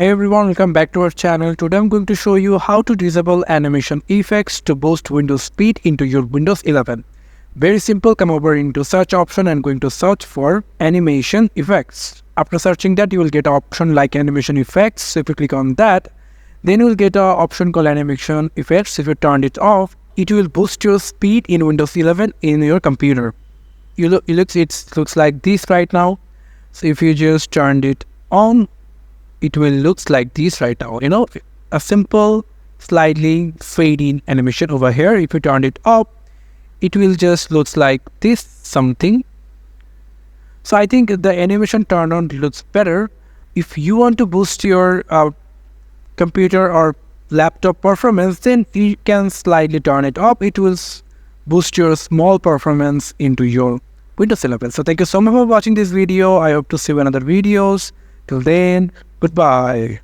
Hey everyone, welcome back to our channel. Today I'm going to show you how to disable animation effects to boost Windows speed into your Windows 11. Very simple, come over into search option and going to search for animation effects. After searching that, you will get an option like animation effects. So if you click on that, then you will get an option called animation effects. If you turn it off, it will boost your speed in Windows 11 in your computer. It looks like this right now. So if you just turned it on, it will looks like this right now. A simple slightly fading animation over here. If you turn it up, it will just looks like this something. So I think the animation turn on looks better. If you want to boost your computer or laptop performance, then you can slightly turn it up. It will boost your small performance into your Windows 11. So thank you so much for watching this video. I hope to see you in other videos. Till then, goodbye.